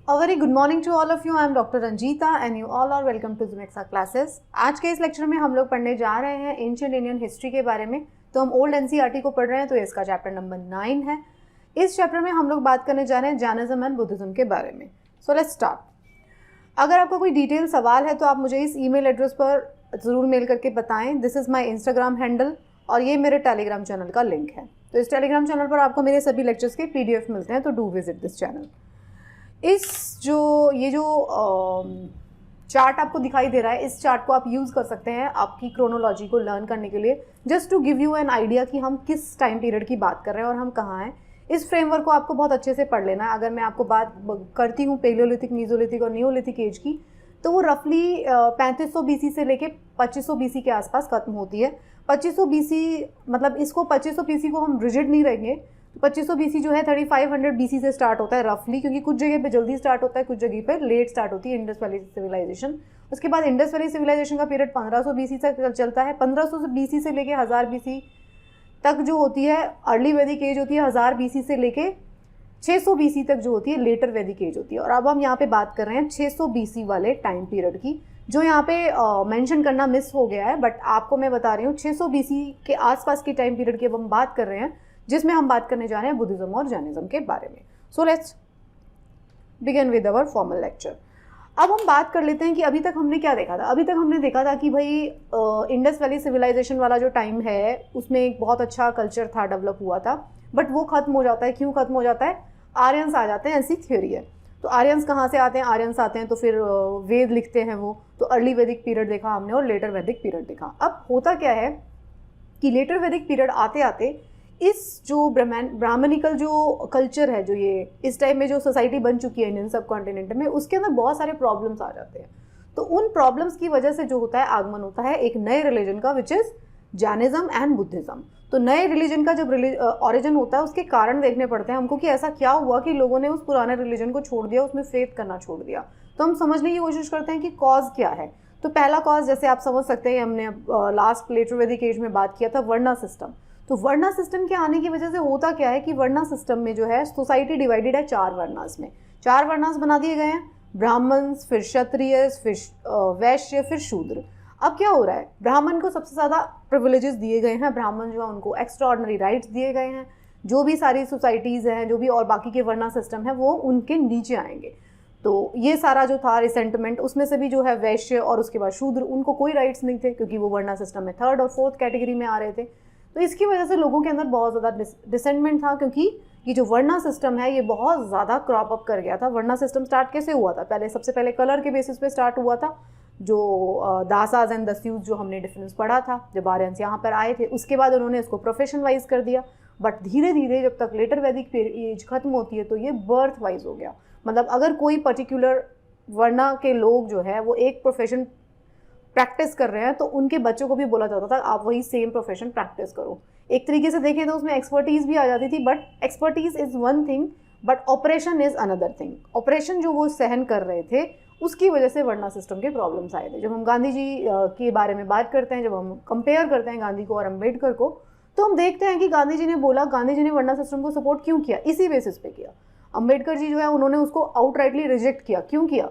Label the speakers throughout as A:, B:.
A: A very good morning to all of you. I am Dr. Ranjita and you all are welcome to Zumexa classes. आज के इस lecture में हम लोग पढ़ने जा रहे हैं एंशिएंट इंडियन हिस्ट्री के बारे में। तो हम ओल्ड एनसीईआरटी को पढ़ रहे हैं, तो इसका चैप्टर नंबर 9 है। इस चैप्टर में हम लोग बात करने जा रहे हैं जैनिज्म एंड बुद्धिज्म के बारे में। So let's start. अगर आपका कोई डिटेल सवाल है तो आप मुझे इस ईमेल एड्रेस पर ज़रूर मेल करके बताएं। This is my Instagram handle और ये मेरे टेलीग्राम चैनल का लिंक है। तो इस टेलीग्राम चैनल पर आपको मेरे सभी लेक्चर्स के PDF मिलते हैं, तो डू विजिट दिस चैनल। ये जो चार्ट आपको दिखाई दे रहा है, इस चार्ट को आप यूज़ कर सकते हैं आपकी क्रोनोलॉजी को लर्न करने के लिए, just to give you an idea कि हम किस टाइम पीरियड की बात कर रहे हैं और हम कहाँ हैं। इस फ्रेमवर्क को आपको बहुत अच्छे से पढ़ लेना है। अगर मैं आपको बात करती हूँ पेलियोलिथिक, मीजोलिथिक और नियोलिथिक एज की, तो वो रफली 3500 BC से लेके 2500 BC के आसपास खत्म होती है। 2500 BC मतलब इसको 2500 BC को हम रिजिड नहीं रहेंगे। 2500 BC जो है 3500 BC से स्टार्ट होता है रफली, क्योंकि कुछ जगह पे जल्दी स्टार्ट होता है, कुछ जगह पे लेट स्टार्ट होती है इंडस वैली सिविलाइजेशन। उसके बाद इंडस वैली सिविलाइजेशन का पीरियड 1500 BC तक चलता है। 1500 BC से लेके 1000 BC तक जो होती है अर्ली वैदिक एज होती है। 1000 BC से लेके 600 BC तक जो होती है लेटर वैदिक एज होती है। और अब हम यहाँ पे बात कर रहे हैं 600 BC वाले टाइम पीरियड की, जो यहाँ पे मेंशन करना मिस हो गया है, बट आपको मैं बता रही हूँ 600 BC के आसपास की टाइम पीरियड की अब हम बात कर रहे हैं, जिसमें हम बात करने जा रहे हैं बुद्धिज्म और जैनिज्म के बारे में। So let's begin with our formal lecture. अब हम बात कर लेते हैं कि अभी तक हमने क्या देखा था। अभी तक हमने देखा था कि भाई इंडस वैली सिविलाइजेशन वाला जो टाइम है उसमें एक बहुत अच्छा कल्चर था, डेवलप हुआ था, बट वो खत्म हो जाता है। क्यों खत्म हो जाता है? आर्यंस आ जाते हैं, ऐसी थ्योरी है। तो आर्यंस कहाँ से आते हैं? आर्यंस आते हैं तो फिर वेद लिखते हैं वो। तो अर्ली वैदिक पीरियड देखा हमने और लेटर वैदिक पीरियड देखा। अब होता क्या है कि लेटर वैदिक पीरियड आते आते इस जो ब्राह्मणिकल जो कल्चर है, जो ये इस टाइम में जो सोसाइटी बन चुकी है इंडियन सब कॉन्टिनेंट में, उसके अंदर बहुत सारे प्रॉब्लम्स आ जाते हैं। तो उन प्रॉब्लम्स की वजह से जो होता है आगमन होता है एक नए रिलीजन का, which is Jainism and Buddhism. तो नए रिलीजन का जब ऑरिजिन होता है उसके कारण देखने पड़ते हैं हमको कि ऐसा क्या हुआ कि लोगों ने उस पुराने रिलीजन को छोड़ दिया, उसमें फेथ करना छोड़ दिया। तो हम समझने की कोशिश करते हैं कि कॉज क्या है। तो पहला कॉज, जैसे आप समझ सकते हैं, हमने लास्ट लेटर वैदिक एज में बात किया था, वर्णा सिस्टम। तो वर्णा सिस्टम के आने की वजह से होता क्या है कि वर्णा सिस्टम में जो है सोसाइटी डिवाइडेड है 4 वर्णास में। 4 वर्णास बना दिए गए हैं, ब्राह्मण्स, फिर क्षत्रिय, फिर वैश्य, फिर शूद्र। अब क्या हो रहा है, ब्राह्मण को सबसे ज़्यादा प्रिविलेजेस दिए गए हैं। ब्राह्मण जो है उनको एक्स्ट्रा ऑर्डिनरी राइट्स दिए गए हैं। जो भी सारी सोसाइटीज़ हैं, जो भी और बाकी के वर्णा सिस्टम है, वो उनके नीचे आएंगे। तो ये सारा जो था रिसेंटमेंट, उसमें से भी जो है वैश्य और उसके बाद शूद्र, उनको कोई राइट्स नहीं थे, क्योंकि वो वर्णा सिस्टम में 3rd और 4th कैटेगरी में आ रहे थे। तो इसकी वजह से लोगों के अंदर बहुत ज़्यादा डिसेंटमेंट था, क्योंकि ये जो वर्णा सिस्टम है ये बहुत ज़्यादा क्रॉप अप कर गया था। वर्णा सिस्टम स्टार्ट कैसे हुआ था? सबसे पहले कलर के बेसिस पे स्टार्ट हुआ था, जो दासाज एंड दस्यूज जो हमने डिफरेंस पढ़ा था जब आर्यंस यहाँ पर आए थे। उसके बाद उन्होंने इसको प्रोफेशन वाइज कर दिया, बट धीरे धीरे जब तक लेटर वैदिक एज खत्म होती है तो ये बर्थ वाइज हो गया। मतलब अगर कोई पर्टिकुलर वर्णा के लोग जो है वो एक प्रोफेशन प्रैक्टिस कर रहे हैं तो उनके बच्चों को भी बोला जाता था आप वही सेम प्रोफेशन प्रैक्टिस करो। एक तरीके से देखें तो उसमें एक्सपर्टीज भी आ जाती थी, but expertise is one thing but operation is another thing. Operation जो वो सहन कर रहे थे उसकी वजह से वर्णा सिस्टम के प्रॉब्लम्स आए थे। जब हम गांधी जी के बारे में बात करते हैं, जब हम कंपेयर करते हैं गांधी को और अम्बेडकर को, तो हम देखते हैं कि गांधी जी ने बोला, गांधी जी ने वर्णा सिस्टम को सपोर्ट क्यों किया? इसी बेसिस पे किया। अम्बेडकर जी जो है उन्होंने उसको आउटराइटली रिजेक्ट किया। क्यों किया?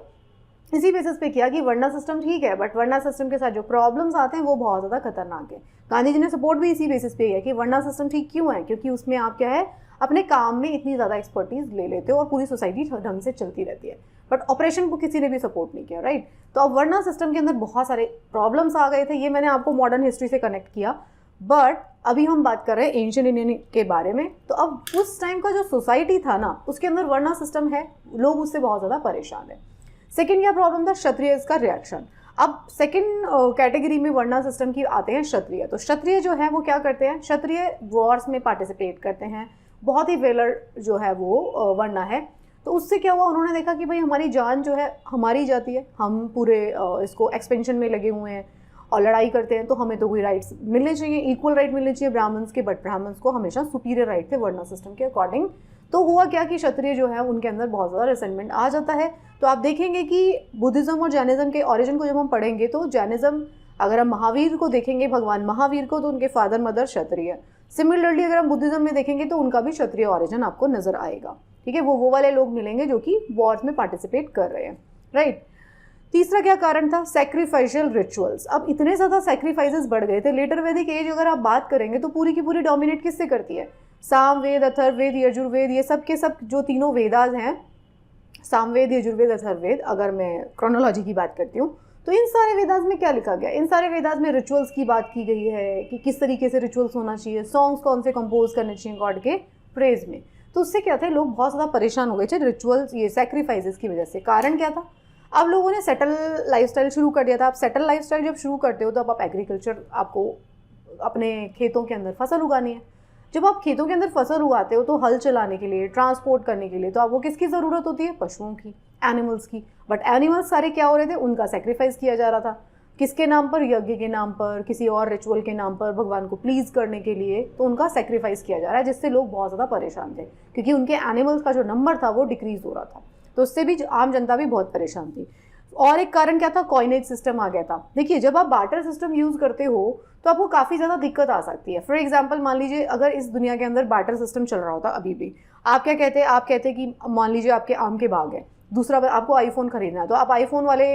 A: इसी बेसिस पे किया कि वर्णा सिस्टम ठीक है, बट वर्णा सिस्टम के साथ जो प्रॉब्लम्स आते हैं वो बहुत ज़्यादा खतरनाक है। गांधी जी ने सपोर्ट भी इसी बेसिस पे किया कि वर्णा सिस्टम ठीक क्यों है, क्योंकि उसमें आप क्या है अपने काम में इतनी ज़्यादा एक्सपर्टीज ले लेते हो और पूरी सोसाइटी ढंग से चलती रहती है, बट ऑपरेशन को किसी ने भी सपोर्ट नहीं किया, राइट। तो अब वर्णा सिस्टम के अंदर बहुत सारे प्रॉब्लम्स आ गए थे। ये मैंने आपको मॉडर्न हिस्ट्री से कनेक्ट किया, बट अभी हम बात कर रहे हैं एंशिएंट इंडियन के बारे में। तो अब उस टाइम का जो सोसाइटी था ना, उसके अंदर वर्णा सिस्टम है, लोग उससे बहुत ज़्यादा परेशान है। सेकेंड क्या प्रॉब्लम था? क्षत्रिय का रिएक्शन। अब सेकेंड कैटेगरी में वर्णा सिस्टम की आते हैं क्षत्रिय। तो क्षत्रिय जो है वो क्या करते हैं? क्षत्रिय वॉर्स में पार्टिसिपेट करते हैं, बहुत ही वेलर जो है वो वर्णा है। तो उससे क्या हुआ, उन्होंने देखा कि भाई हमारी जान जो है हमारी जाती है, हम पूरे इसको एक्सपेंशन में लगे हुए हैं और लड़ाई करते हैं, तो हमें तो कोई राइट्स मिलने चाहिए, इक्वल राइट मिलने चाहिए ब्राह्मण्स के, बट ब्राह्मण्स को हमेशा सुपीरियर राइट थे वर्णा सिस्टम के अकॉर्डिंग। तो हुआ क्या कि क्षत्रिय जो है उनके अंदर बहुत ज़्यादा रिसेंटमेंट आ जाता है। तो आप देखेंगे कि बुद्धिज़्म और जैनिज्म के ओरिजिन को जब हम पढ़ेंगे तो जैनिज्म, अगर हम महावीर को देखेंगे, भगवान महावीर को, तो उनके फादर मदर क्षत्रिय। सिमिलरली अगर हम बुद्धिज़्म में देखेंगे तो उनका भी क्षत्रिय ओरिजिन आपको नजर आएगा। ठीक है, वो वाले लोग मिलेंगे जो कि वॉर्स में पार्टिसिपेट कर रहे हैं, राइट। तीसरा क्या कारण था, सैक्रिफाइशियल रिचुअल्स। अब इतने ज़्यादा सैक्रिफाइसेस बढ़ गए थे। लेटर वैदिक एज अगर आप बात करेंगे तो पूरी की पूरी डोमिनेट किससे करती है, सामवेद, अथर्ववेद, यजुर्वेद, ये सब के सब जो तीनों वेदास हैं, सामवेद, यजुर्वेद, अथर्ववेद, अगर मैं क्रोनोलॉजी की बात करती हूँ तो इन सारे वेदास में क्या लिखा गया, इन सारे वेदास में रिचुअल्स की बात की गई है कि किस तरीके से रिचुअल्स होना चाहिए, सॉन्ग्स कौन से कंपोज करने चाहिए गॉड के प्रेज में। तो उससे क्या था, लोग बहुत ज़्यादा परेशान हो गए थे रिचुअल्स, ये सैक्रिफाइसेस की वजह से। कारण क्या था, अब लोगों ने सेटल लाइफस्टाइल शुरू कर दिया था। आप सेटल लाइफस्टाइल जब शुरू करते हो तो अब आप एग्रीकल्चर, आपको अपने खेतों के अंदर फसल उगानी है। जब आप खेतों के अंदर फसल उगाते हो तो हल चलाने के लिए, ट्रांसपोर्ट करने के लिए तो आपको किसकी ज़रूरत होती है, पशुओं की, एनिमल्स की। बट एनिमल्स सारे क्या हो रहे थे, उनका सेक्रीफाइस किया जा रहा था। किसके नाम पर, यज्ञ के नाम पर, किसी और रिचुअल के नाम पर, भगवान को प्लीज़ करने के लिए, तो उनका सेक्रीफाइस किया जा रहा है, जिससे लोग बहुत ज़्यादा परेशान थे क्योंकि उनके एनिमल्स का जो नंबर था वो डिक्रीज़ हो रहा था। तो उससे भी आम जनता भी बहुत परेशान थी। और एक कारण क्या था, कॉइनेज सिस्टम आ गया था। देखिए, जब आप बार्टर सिस्टम यूज़ करते हो तो आपको काफ़ी ज़्यादा दिक्कत आ सकती है। फॉर एग्जांपल, मान लीजिए अगर इस दुनिया के अंदर बार्टर सिस्टम चल रहा होता अभी भी, आप क्या कहते हैं, आप कहते हैं कि मान लीजिए आपके आम के बाग है, दूसरा आपको आईफोन खरीदना है, तो आप आईफोन वाले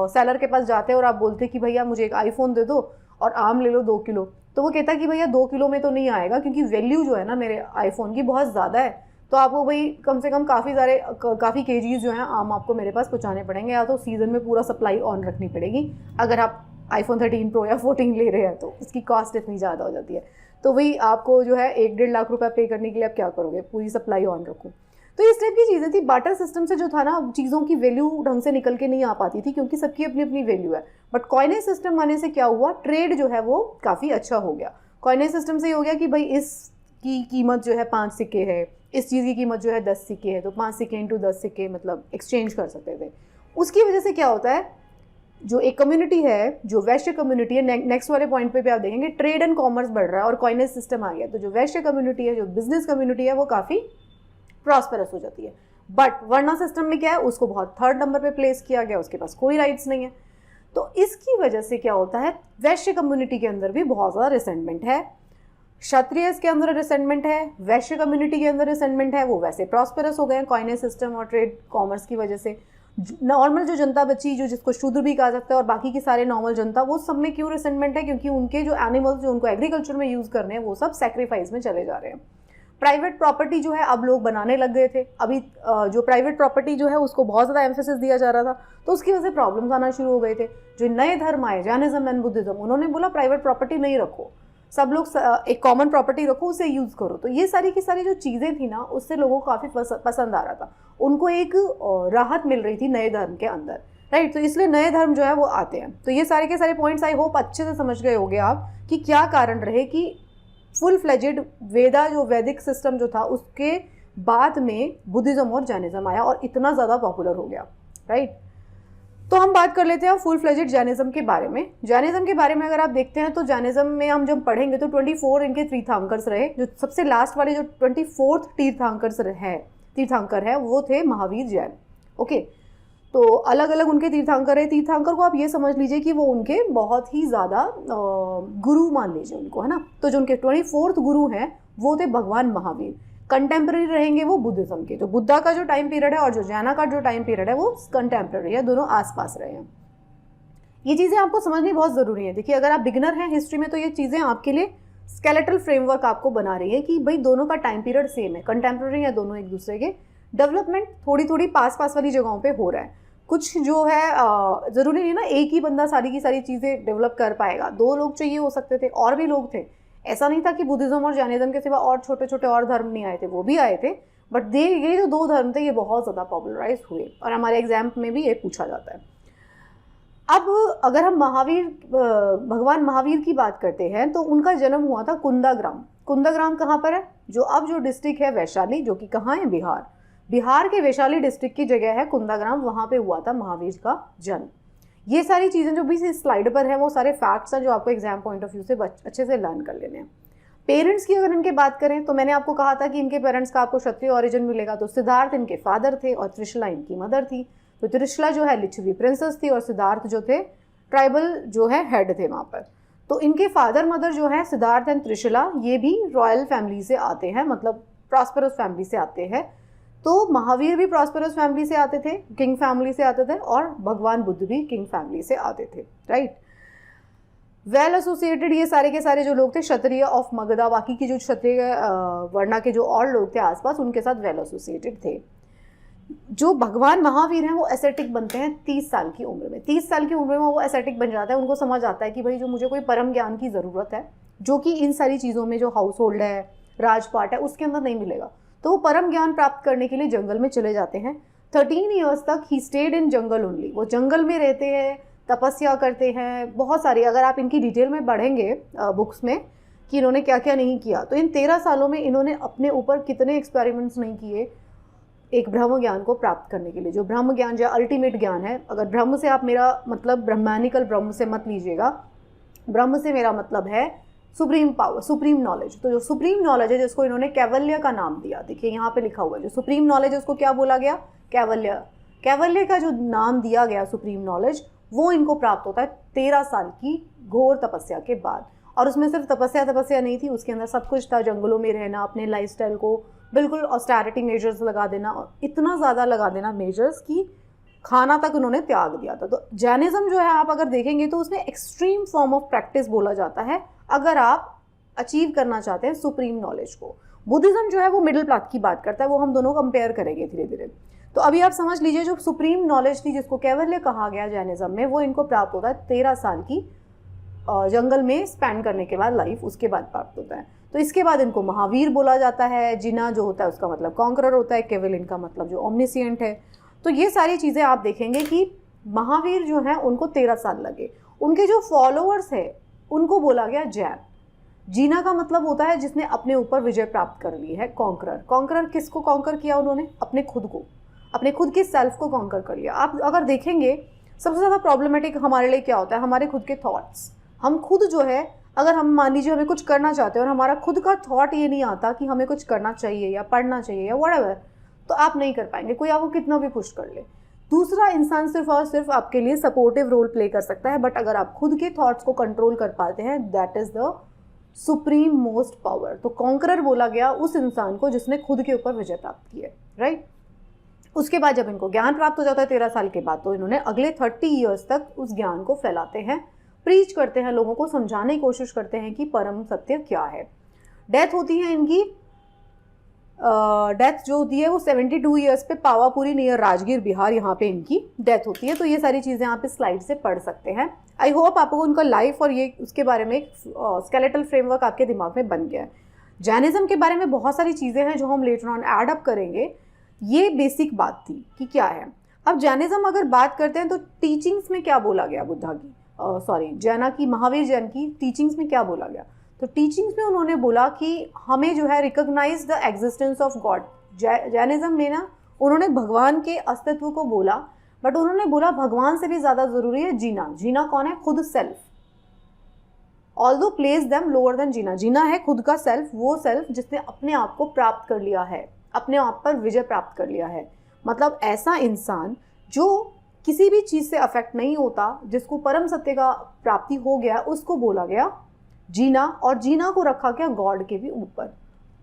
A: सेलर के पास जाते हैं और आप बोलते हैं कि भैया मुझे एक आईफोन दे दो और आम ले लो 2 किलो। तो वो कहता है कि भैया 2 किलो में तो नहीं आएगा क्योंकि वैल्यू जो है ना मेरे आईफोन की बहुत ज़्यादा है, तो आपको भाई कम से कम काफ़ी केजीज जो हैं आम आपको मेरे पास पहुँचाने पड़ेंगे, या तो सीज़न में पूरा सप्लाई ऑन रखनी पड़ेगी। अगर आप आईफोन 13 प्रो या 14 ले रहे हैं तो उसकी कॉस्ट इतनी ज़्यादा हो जाती है। तो वही आपको जो है 1-1.5 लाख रुपये पे करने के लिए आप क्या करोगे, पूरी सप्लाई ऑन रखो। तो इस टाइप की चीज़ें थी। बार्टर सिस्टम से जो था ना, चीज़ों की वैल्यू ढंग से निकल के नहीं आ पाती थी क्योंकि सबकी अपनी अपनी वैल्यू है। बट कॉइनेज सिस्टम आने से क्या हुआ, ट्रेड जो है वो काफ़ी अच्छा हो गया। कॉइनेज सिस्टम से ये हो गया कि भाई इसकी कीमत जो है 5 सिक्के है, इस चीज़ की कीमत जो है 10 सिक्के है, तो 5 सिक्के इंटू 10 सिक्के मतलब एक्सचेंज कर सकते थे। उसकी वजह से क्या होता है, जो एक कम्युनिटी है, जो वैश्य कम्युनिटी है, नेक्स्ट वाले पॉइंट पे भी आप देखेंगे ट्रेड एंड कॉमर्स बढ़ रहा है और कॉइनेज सिस्टम आ गया, तो जो वैश्य कम्युनिटी है, जो बिजनेस कम्युनिटी है, वो काफ़ी प्रॉस्पेरस हो जाती है। बट वर्णा सिस्टम में क्या है, उसको बहुत 3rd नंबर पे प्लेस किया गया, उसके पास कोई राइट्स नहीं है। तो इसकी वजह से क्या होता है, वैश्य कम्युनिटी के अंदर भी बहुत ज़्यादा रिसेंटमेंट है, क्षत्रियस के अंदर रिसेंटमेंट है, वैश्य कम्युनिटी के अंदर रिसेंटमेंट है। वो वैसे प्रॉस्पेरस हो गए हैं कॉइनेज सिस्टम और ट्रेड कॉमर्स की वजह से। नॉर्मल जो जनता बची, जो जिसको शूद्र भी कहा जाता है, और बाकी की सारे नॉर्मल जनता, वो सब में क्यों रिसेंटमेंट है, क्योंकि उनके जो एनिमल्स जो उनको एग्रीकल्चर में यूज़ करने हैं वो सब सेक्रीफाइस में चले जा रहे हैं। प्राइवेट प्रॉपर्टी जो है अब लोग बनाने लग गए थे। अभी जो प्राइवेट प्रॉपर्टी जो है उसको बहुत ज़्यादा एम्फेसिस दिया जा रहा था, तो उसकी वजह से प्रॉब्लम्स आना शुरू हो गए थे। जो नए धर्म आए, जैनिज्म एंड बुद्धिज्म, उन्होंने बोला प्राइवेट प्रॉपर्टी नहीं रखो, सब लोग एक कॉमन प्रॉपर्टी रखो, उसे यूज़ करो। तो ये सारी की सारी जो चीज़ें थी ना, उससे लोगों को काफ़ी पसंद आ रहा था, उनको एक राहत मिल रही थी नए धर्म के अंदर, राइट। तो इसलिए नए धर्म जो है वो आते हैं। तो ये सारे के सारे पॉइंट्स आई होप अच्छे से समझ गए होंगे आप कि क्या कारण रहे कि फुल फ्लेजेड वेदा, जो वैदिक सिस्टम जो था, उसके बाद में बुद्धिज्म और जैनिज्म आया और इतना ज़्यादा पॉपुलर हो गया, राइट। तो हम बात कर लेते हैं फुल फ्लेजेड जैनिज्म के बारे में। जैनिज्म के बारे में अगर आप देखते हैं तो जैनिज्म में हम जब पढ़ेंगे तो 24 इनके तीर्थंकर्स रहे। जो सबसे लास्ट वाले जो 24th तीर्थंकर है वो थे महावीर जैन। ओके, तो अलग अलग उनके तीर्थंकर है। तीर्थंकर को आप ये समझ लीजिए कि वो उनके बहुत ही ज़्यादा गुरु मान लीजिए उनको, है ना। तो जो उनके 24th गुरु हैं वो थे भगवान महावीर। कंटेम्प्रेरी रहेंगे वो बुद्धिज्म के, जो बुद्धा का जो टाइम पीरियड है और जो जैना का जो टाइम पीरियड है वो कंटेम्प्रेरी है, दोनों आसपास रहे हैं। ये चीज़ें आपको समझनी बहुत ज़रूरी है। देखिए, अगर आप बिगिनर हैं हिस्ट्री में तो ये चीज़ें आपके लिए स्केलेटल फ्रेमवर्क आपको बना रही है कि भाई दोनों का टाइम पीरियड सेम है, कंटेम्प्रेरी है दोनों एक दूसरे के। डेवलपमेंट थोड़ी थोड़ी पास वाली जगहों पर हो रहा है। कुछ जो है ज़रूरी नहीं ना एक ही बंदा सारी की सारी चीज़ें डेवलप कर पाएगा, 2 लोग चाहिए हो सकते थे, और भी लोग थे। ऐसा नहीं था कि बुद्धिज्म और जैनिज्म के सिवा और छोटे छोटे और धर्म नहीं आए थे, वो भी आए थे। बट ये जो 2 धर्म थे ये बहुत ज़्यादा पॉपुलराइज हुए और हमारे एग्जाम में भी ये पूछा जाता है। अब अगर हम भगवान महावीर की बात करते हैं तो उनका जन्म हुआ था कुंदाग्राम। कुंदाग्राम कहाँ पर है, जो डिस्ट्रिक्ट है वैशाली, जो कि कहाँ है, बिहार के वैशाली डिस्ट्रिक्ट की जगह है कुंदाग्राम, वहाँ पे हुआ था महावीर का जन्म। ये सारी चीज़ें जो भी इस स्लाइड पर है वो सारे फैक्ट्स हैं जो आपको एग्जाम पॉइंट ऑफ व्यू से अच्छे से लर्न कर लेने हैं। पेरेंट्स की अगर इनके बात करें तो मैंने आपको कहा था कि इनके पेरेंट्स का आपको क्षत्रिय ऑरिजिन मिलेगा। तो सिद्धार्थ इनके फादर थे और त्रिशला इनकी मदर थी। तो त्रिशला जो है लिच्छवी प्रिंसेस थी और सिद्धार्थ जो थे ट्राइबल जो है हेड थे वहाँ पर। तो इनके फादर मदर जो है सिद्धार्थ एंड त्रिशला, ये भी रॉयल फैमिली से आते हैं, मतलब प्रॉस्पेरस फैमिली से आते हैं। तो महावीर भी प्रॉस्पेरस फैमिली से आते थे, किंग फैमिली से आते थे, और भगवान बुद्ध भी किंग फैमिली से आते थे, राइट। वेल एसोसिएटेड ये सारे के सारे जो लोग थे, क्षत्रिय ऑफ मगधा, बाकी की जो क्षत्रिय वर्णा के जो और लोग थे आसपास, उनके साथ वेल एसोसिएटेड थे। जो भगवान महावीर हैं वो एसेटिक बनते हैं 30 साल की उम्र में। 30 साल की उम्र में वो एसेटिक बन जाता है। उनको समझ आता है कि भाई जो मुझे कोई परम ज्ञान की ज़रूरत है, जो कि इन सारी चीज़ों में जो हाउस होल्ड है, राजपाट है, उसके अंदर नहीं मिलेगा। तो वो परम ज्ञान प्राप्त करने के लिए जंगल में चले जाते हैं। 13 ईयर्स तक he stayed in jungle only. वो जंगल में रहते हैं, तपस्या करते हैं, बहुत सारी। अगर आप इनकी डिटेल में पढ़ेंगे बुक्स में कि इन्होंने क्या क्या नहीं किया, तो इन 13 सालों में इन्होंने अपने ऊपर कितने एक्सपेरिमेंट्स नहीं किए एक ब्रह्म ज्ञान को प्राप्त करने के लिए। जो ब्रह्म ज्ञान जो अल्टीमेट ज्ञान है, अगर ब्रह्म से आप, मेरा मतलब ब्रह्मानिकल ब्रह्म से मत लीजिएगा, ब्रह्म से मेरा मतलब है सुप्रीम पावर, सुप्रीम नॉलेज। तो जो सुप्रीम नॉलेज है, जिसको इन्होंने कैवल्य का नाम दिया, देखिए यहाँ पे लिखा हुआ है, जो सुप्रीम नॉलेज है उसको क्या बोला गया, कैवल्य। कैवल्य का जो नाम दिया गया सुप्रीम नॉलेज, वो इनको प्राप्त होता है 13 साल की घोर तपस्या के बाद। और उसमें सिर्फ तपस्या नहीं थी, उसके अंदर सब कुछ था। जंगलों में रहना, अपने लाइफस्टाइल को बिल्कुल ऑस्टेरिटी मेजर्स लगा देना, और इतना ज़्यादा लगा देना मेजर्स कि खाना तक उन्होंने त्याग दिया था। तो जैनिज्म जो है, आप अगर देखेंगे तो उसमें एक्सट्रीम फॉर्म ऑफ प्रैक्टिस बोला जाता है अगर आप अचीव करना चाहते हैं सुप्रीम नॉलेज को। बुद्धिज्म जो है वो मिडिल पाथ की बात करता है, वो हम दोनों कंपेयर करेंगे धीरे धीरे। तो अभी आप समझ लीजिए, जो सुप्रीम नॉलेज थी, जिसको कैवल्य कहा गया जैनिज्म में, वो इनको प्राप्त होता है 13 साल की जंगल में स्पेंड करने के बाद लाइफ, उसके बाद प्राप्त होता है। तो इसके बाद इनको महावीर बोला जाता है। जिना जो होता है उसका मतलब कॉन्करर होता है, केवल इनका मतलब जो ओमनिसिएंट है। तो ये सारी चीज़ें आप देखेंगे कि महावीर जो हैं उनको 13 साल लगे। उनके जो फॉलोअर्स है उनको बोला गया जैन। जीना का मतलब होता है जिसने अपने ऊपर विजय प्राप्त कर ली है, कॉन्करर। कॉन्करर किसको कॉन्कर किया उन्होंने? अपने खुद को, अपने खुद के सेल्फ को कॉन्कर कर लिया। आप अगर देखेंगे, सबसे ज़्यादा प्रॉब्लमेटिक हमारे लिए क्या होता है? हमारे खुद के थॉट्स। हम खुद जो है, अगर हम मान लीजिए हमें कुछ करना चाहते हैं और हमारा खुद का थॉट ये नहीं आता कि हमें कुछ करना चाहिए या पढ़ना चाहिए या व्हाटएवर, तो आप नहीं कर पाएंगे, कोई आपको कितना भी पुश कर ले। दूसरा इंसान सिर्फ और सिर्फ आपके लिए सपोर्टिव रोल प्ले कर सकता है, बट अगर आप खुद के थॉट्स को कंट्रोल कर पाते हैं, that is the supreme most power. तो कॉन्करर बोला गया उस इंसान को जिसने खुद के ऊपर विजय प्राप्त की है, राइट। उसके बाद जब इनको ज्ञान प्राप्त हो जाता है 13 साल के बाद, तो इन्होंने अगले 30 ईयर्स तक उस ज्ञान को फैलाते हैं, प्रीच करते हैं, लोगों को समझाने की कोशिश करते हैं कि परम सत्य क्या है। डेथ होती है इनकी, डेथ जो होती है वो 72 ईयर्स पे पावापुरी नियर राजगीर बिहार, यहाँ पे इनकी डेथ होती है। तो ये सारी चीज़ें आप इस स्लाइड से पढ़ सकते हैं। आई होप आपको उनका लाइफ और ये उसके बारे में एक स्केलेटल फ्रेमवर्क आपके दिमाग में बन गया है। जैनिज्म के बारे में बहुत सारी चीज़ें हैं जो हम लेटर ऑन ऐड अप करेंगे। ये बेसिक बात थी कि क्या है। अब जैनिज्म अगर बात करते हैं तो टीचिंग्स में क्या बोला गया बुद्धा की, जैना की, महावीर जैन की टीचिंग्स में क्या बोला गया? तो टीचिंग्स में उन्होंने बोला कि हमें जो है recognise the existence of God. Jainism में ना उन्होंने भगवान के अस्तित्व को बोला, बट उन्होंने बोला भगवान से भी ज़्यादा ज़रूरी है जीना। जीना कौन है? खुद self. Although place them lower than Jina. Jina है खुद का सेल्फ, वो सेल्फ जिसने अपने आप को प्राप्त कर लिया है, अपने आप पर विजय प्राप्त कर लिया है। मतलब ऐसा इंसान जो किसी भी चीज़ से अफेक्ट नहीं होता, जिसको परम सत्य का प्राप्ति हो गया, उसको बोला गया जीना। और जीना को रखा गया गॉड के भी ऊपर,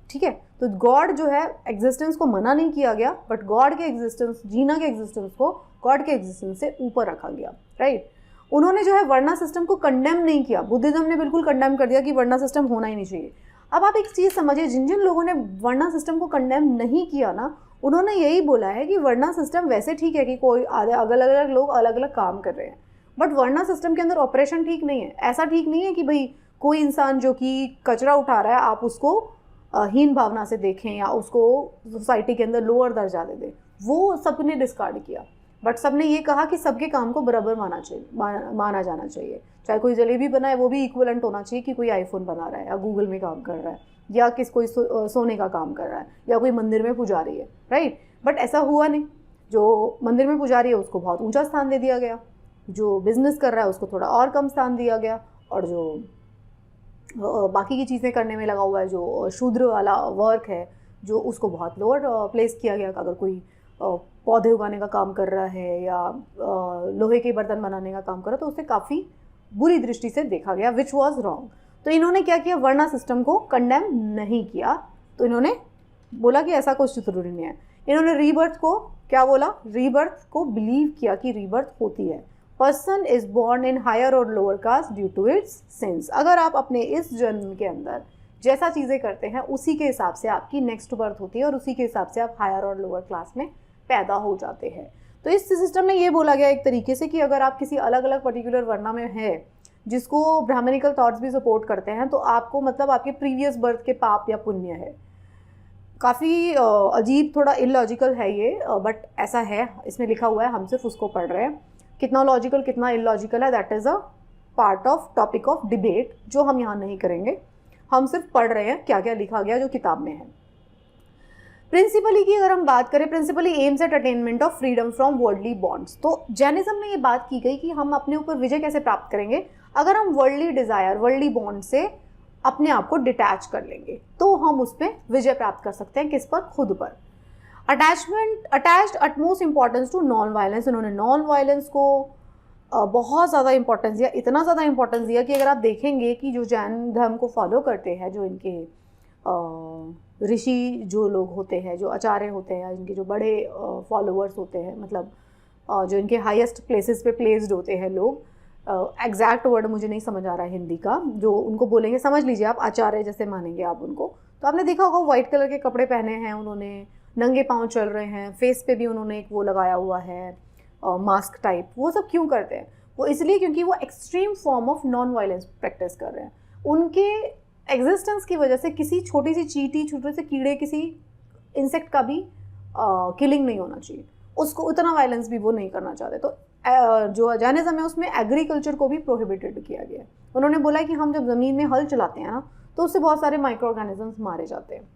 A: ठीक है। तो गॉड जो है एग्जिस्टेंस को मना नहीं किया गया, बट गॉड के एग्जिस्टेंस, जीना के एग्जिस्टेंस को गॉड के एग्जिस्टेंस से ऊपर रखा गया, राइट। उन्होंने जो है वर्णा सिस्टम को कंडेम नहीं किया। बुद्धिज्म ने बिल्कुल कंडेम कर दिया कि वर्णा सिस्टम होना ही नहीं चाहिए। अब आप एक चीज़ समझिए, जिन जिन लोगों ने वर्णा सिस्टम को कंडेम नहीं किया ना, उन्होंने यही बोला है कि वर्णा सिस्टम वैसे ठीक है कि कोई अलग अलग लोग अलग अलग काम कर रहे हैं, बट वर्णा सिस्टम के अंदर ऑपरेशन ठीक नहीं है। ऐसा ठीक नहीं है कि भाई कोई इंसान जो कि कचरा उठा रहा है आप उसको हीन भावना से देखें या उसको सोसाइटी के अंदर लोअर दर्जा दे दें। वो सबने डिस्कार्ड किया, बट सबने ये कहा कि सबके काम को बराबर माना जाना चाहिए। चाहे कोई जलेबी बनाए वो भी इक्वलेंट होना चाहिए कि कोई आईफोन बना रहा है या गूगल में काम कर रहा है या कोई सोने का काम कर रहा है या कोई मंदिर में पुजारी है, राइट। बट ऐसा हुआ नहीं। जो मंदिर में पुजारी है उसको बहुत ऊंचा स्थान दे दिया गया, जो बिजनेस कर रहा है उसको थोड़ा और कम स्थान दिया गया, और जो बाकी की चीज़ें करने में लगा हुआ है, जो शूद्र वाला वर्क है, जो उसको बहुत लोअर प्लेस किया गया। अगर कोई पौधे उगाने का काम कर रहा है या लोहे के बर्तन बनाने का काम कर रहा है तो उसे काफ़ी बुरी दृष्टि से देखा गया, विच वॉज रॉन्ग। तो इन्होंने क्या किया? वर्णा सिस्टम को कंडेम नहीं किया। तो इन्होंने बोला कि ऐसा कुछ ज़रूरी नहीं है। इन्होंने रीबर्थ को क्या बोला, रीबर्थ को बिलीव किया कि रीबर्थ होती है। Person is born in higher और lower caste due to its sins. अगर आप अपने इस जन्म के अंदर जैसा चीज़ें करते हैं उसी के हिसाब से आपकी नेक्स्ट बर्थ होती है और उसी के हिसाब से आप हायर और लोअर क्लास में पैदा हो जाते हैं। तो इस सिस्टम में ये बोला गया एक तरीके से कि अगर आप किसी अलग अलग पर्टिकुलर वर्णा में है जिसको ब्राह्मणिकल थॉट्स भी सपोर्ट करते हैं, तो आपको मतलब आपके प्रीवियस बर्थ के पाप या पुण्य है। काफ़ी अजीब, थोड़ा इलॉजिकल है ये, बट ऐसा है, इसमें लिखा हुआ है, हम सिर्फ उसको पढ़ रहे हैं। कितना लॉजिकल कितना इलॉजिकल है, that is a part of topic of debate, जो हम यहाँ नहीं करेंगे। हम सिर्फ पढ़ रहे हैं क्या क्या लिखा गया जो किताब में है। प्रिंसिपली की अगर हम बात करें, principally aims at attainment of freedom from worldly bonds. तो जैनिज्म में ये बात की गई कि हम अपने ऊपर विजय कैसे प्राप्त करेंगे, अगर हम वर्ल्डली डिज़ायर, वर्ल्डली बॉन्ड से अपने आप को डिटैच कर लेंगे तो हम उस पर विजय प्राप्त कर सकते हैं। किस पर? खुद पर। Attached utmost importance to non violence. उन्होंने नॉन वायलेंस को बहुत ज़्यादा इंपॉर्टेंस दिया, इतना ज़्यादा इंपॉर्टेंस दिया कि अगर आप देखेंगे कि जो जैन धर्म को फॉलो करते हैं, जो इनके ऋषि जो लोग होते हैं, जो आचार्य होते हैं, इनके जो बड़े फॉलोअर्स होते हैं, मतलब जो इनके हाईएस्ट प्लेसेस पे प्लेस्ड होते हैं लोग, एग्जैक्ट वर्ड मुझे नहीं समझ आ रहा है हिंदी का, जो उनको बोलेंगे समझ लीजिए आप, आचार्य जैसे मानेंगे आप उनको। तो आपने देखा होगा वाइट कलर के कपड़े पहने हैं उन्होंने, नंगे पाँव चल रहे हैं, फेस पे भी उन्होंने एक वो लगाया हुआ है मास्क टाइप। वो सब क्यों करते हैं? वो इसलिए क्योंकि वो extreme form of non violence practice कर रहे हैं। उनके एग्जिस्टेंस की वजह से किसी छोटी सी चींटी, छोटे से कीड़े, किसी इंसेक्ट का भी किलिंग नहीं होना चाहिए, उसको उतना वायलेंस भी वो नहीं करना चाहते। तो जो जैनिज्म है उसमें एग्रीकल्चर को भी प्रोहिबिटेड किया गया है। उन्होंने बोला कि हम जब ज़मीन में हल चलाते हैं ना, तो उससे बहुत सारे माइक्रो ऑर्गेनिजम्स मारे जाते हैं,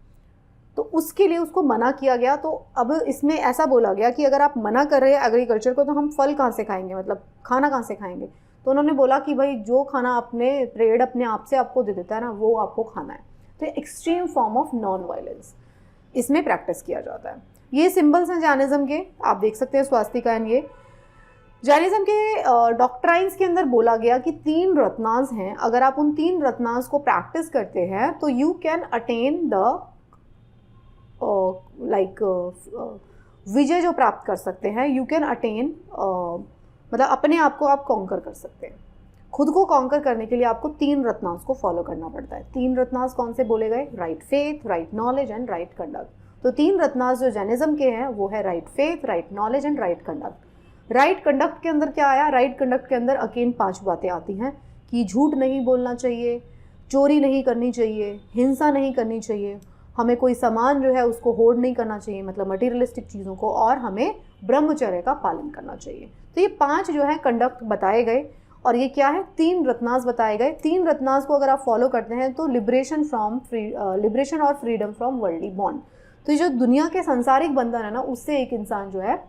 A: तो उसके लिए उसको मना किया गया। तो अब इसमें ऐसा बोला गया कि अगर आप मना कर रहे हैं एग्रीकल्चर को, तो हम फल कहाँ से खाएंगे, मतलब खाना कहाँ से खाएंगे? तो उन्होंने बोला कि भाई जो खाना आपने पेड़ अपने आप से आपको दे देता है ना, वो आपको खाना है। तो extreme form of non violence इसमें प्रैक्टिस किया जाता है। ये सिंबल्स हैं जैनिज्म के, आप देख सकते हैं स्वास्तिका एंड ये। जैनिज्म के डॉक्ट्राइन्स के अंदर बोला गया कि 3 रत्नास हैं, अगर आप उन 3 रत्नास को प्रैक्टिस करते हैं तो यू कैन अटेन द विजय जो प्राप्त कर सकते हैं, यू कैन अटेन, मतलब अपने आप को आप कॉन्कर कर सकते हैं। खुद को कॉन्कर करने के लिए आपको 3 रत्नास को फॉलो करना पड़ता है। 3 रत्नास कौन से बोले गए? Right faith, right knowledge and right conduct. तो 3 रत्नास जो जैनिज्म के हैं वो है right faith, right knowledge and right conduct. Right conduct के अंदर क्या आया? राइट कंडक्ट के अंदर अगेन 5 बातें आती हैं कि झूठ नहीं बोलना चाहिए, चोरी नहीं करनी चाहिए, हिंसा नहीं करनी चाहिए, हमें कोई सामान जो है उसको होर्ड नहीं करना चाहिए, मतलब मटीरियलिस्टिक चीज़ों को, और हमें ब्रह्मचर्य का पालन करना चाहिए। तो ये 5 जो है कंडक्ट बताए गए, और ये क्या है? 3 रत्नास बताए गए। 3 रत्नास को अगर आप फॉलो करते हैं तो लिबरेशन और फ्रीडम फ्रॉम वर्ल्डली बॉन्ड। तो ये जो दुनिया के सांसारिक बंधन है ना, उससे एक इंसान जो है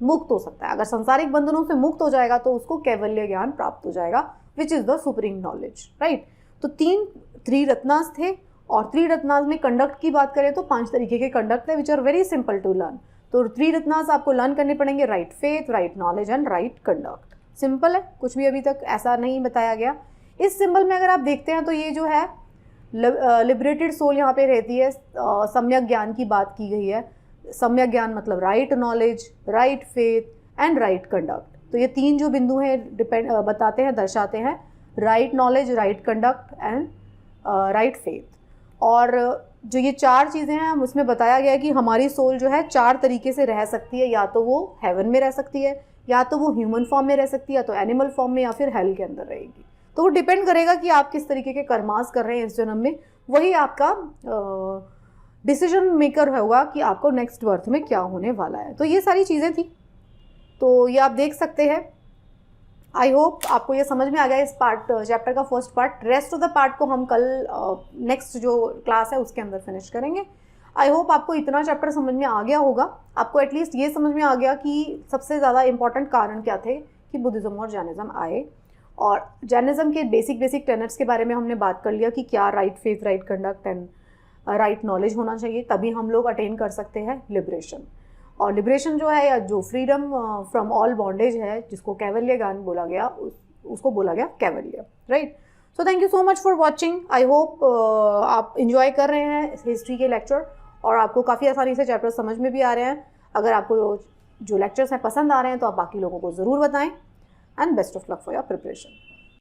A: मुक्त हो सकता है। अगर सांसारिक बंधनों से मुक्त हो जाएगा तो उसको कैवल्य ज्ञान प्राप्त हो जाएगा, which is the supreme knowledge, right. तो 3 रत्नास थे, और 3 रत्नास में कंडक्ट की बात करें तो 5 तरीके के कंडक्ट है which are very simple to learn. तो 3 रत्नास आपको लर्न करने पड़ेंगे, right faith, right knowledge and right conduct. Simple है, कुछ भी अभी तक ऐसा नहीं बताया गया। इस सिंबल में अगर आप देखते हैं तो ये जो है लिबरेटेड सोल यहाँ पे रहती है। सम्यक ज्ञान की बात की गई है। सम्यक ज्ञान मतलब right knowledge, right faith and right conduct. तो ये 3 जो बिंदु हैं बताते हैं, दर्शाते हैं right knowledge, right conduct and right faith. और जो ये 4 चीज़ें हैं उसमें बताया गया है कि हमारी सोल जो है 4 तरीके से रह सकती है। या तो वो हेवन में रह सकती है, या तो वो ह्यूमन फॉर्म में रह सकती है, या तो एनिमल फॉर्म में, या फिर हेल के अंदर रहेगी। तो वो डिपेंड करेगा कि आप किस तरीके के कर्मास कर रहे हैं इस जन्म में, वही आपका डिसीजन मेकर होगा कि आपको नेक्स्ट बर्थ में क्या होने वाला है। तो ये सारी चीज़ें थी, तो ये आप देख सकते हैं। आई होप आपको ये समझ में आ गया इस चैप्टर का first part. Rest of the part को हम कल नेक्स्ट जो क्लास है उसके अंदर फिनिश करेंगे। आई होप आपको इतना चैप्टर समझ में आ गया होगा। आपको एटलीस्ट ये समझ में आ गया कि सबसे ज़्यादा इंपॉर्टेंट कारण क्या थे कि बुद्धिज़्म और जैनिज़्म आए, और जैनिज़्म के बेसिक टेनेट्स के बारे में हमने बात कर लिया कि क्या right faith, right conduct and right knowledge होना चाहिए, तभी हम लोग अटेन कर सकते हैं लिबरेशन। और लिबरेशन जो है, या जो फ्रीडम फ्रॉम ऑल बॉन्डेज है, जिसको कैवल्य ज्ञान बोला गया, उसको बोला गया कैवल्य, right. So thank you so much for watching. I hope आप इंजॉय कर रहे हैं हिस्ट्री के लेक्चर, और आपको काफ़ी आसानी से चैप्टर समझ में भी आ रहे हैं। अगर आपको जो लेक्चर्स हैं पसंद आ रहे हैं तो आप बाकी लोगों को ज़रूर बताएं। And best of luck for your preparation.